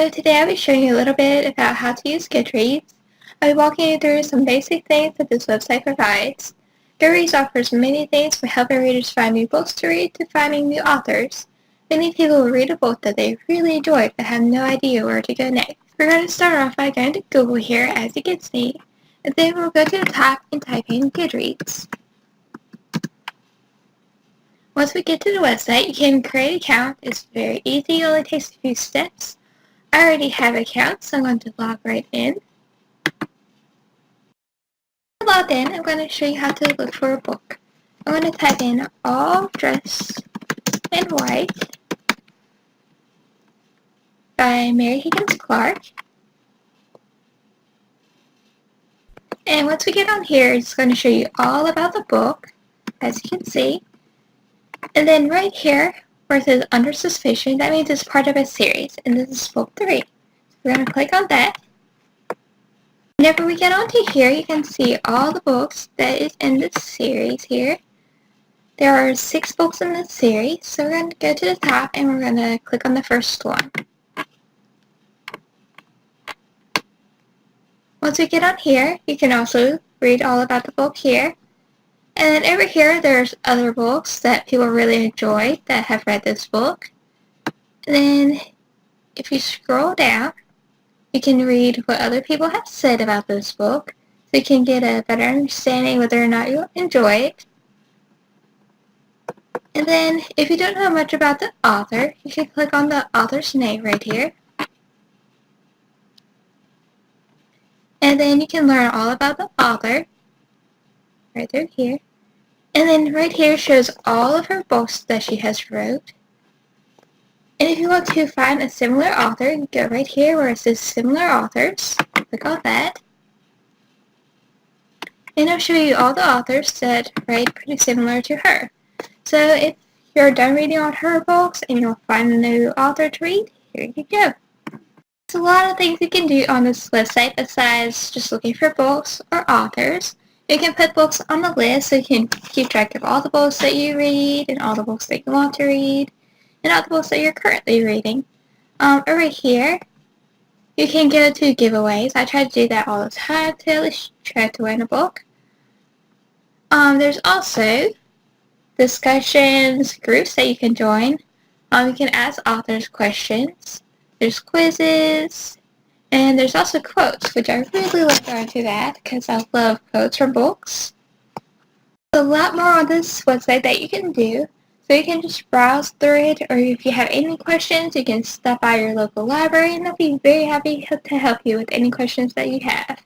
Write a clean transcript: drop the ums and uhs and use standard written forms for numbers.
So today I'll be showing you a little bit about how to use Goodreads. I'll be walking you through some basic things that this website provides. Goodreads offers many things from helping readers find new books to read to finding new authors. Many people will read a book that they really enjoyed but have no idea where to go next. We're going to start off by going to Google here, as you can see, and then we'll go to the top and type in Goodreads. Once we get to the website, you can create an account. It's very easy, it only takes a few steps. I already have an account, so I'm going to log right in. Logged in, I'm going to show you how to look for a book. I'm going to type in All Dressed in White by Mary Higgins Clark. And once we get on here, it's going to show you all about the book, as you can see. And then right here, where it says Under Suspicion, that means it's part of a series, and this is book 3. So we're going to click on that. Whenever we get onto here, you can see all the books that is in this series here. There are 6 books in this series, so we're going to go to the top and we're going to click on the first one. Once we get on here, you can also read all about the book here. And then over here, there's other books that people really enjoy that have read this book. And then if you scroll down, you can read what other people have said about this book, so you can get a better understanding whether or not you'll enjoy it. And then, if you don't know much about the author, you can click on the author's name right here. And then you can learn all about the author, right through here. And then right here shows all of her books that she has wrote. And if you want to find a similar author, you go right here where it says Similar Authors. Click on that. And it'll show you all the authors that write pretty similar to her. So if you're done reading all her books and you'll find a new author to read, here you go. There's a lot of things you can do on this website besides just looking for books or authors. You can put books on the list so you can keep track of all the books that you read and all the books that you want to read and all the books that you're currently reading. Over here, you can go to giveaways. I try to do that all the time to at least try to win a book. There's also discussions, groups that you can join. You can ask authors questions. There's quizzes, and there's also quotes, which I really look forward to that because I love quotes from books. There's a lot more on this website that you can do, so you can just browse through it, or if you have any questions, you can stop by your local library, and they'll be very happy to help you with any questions that you have.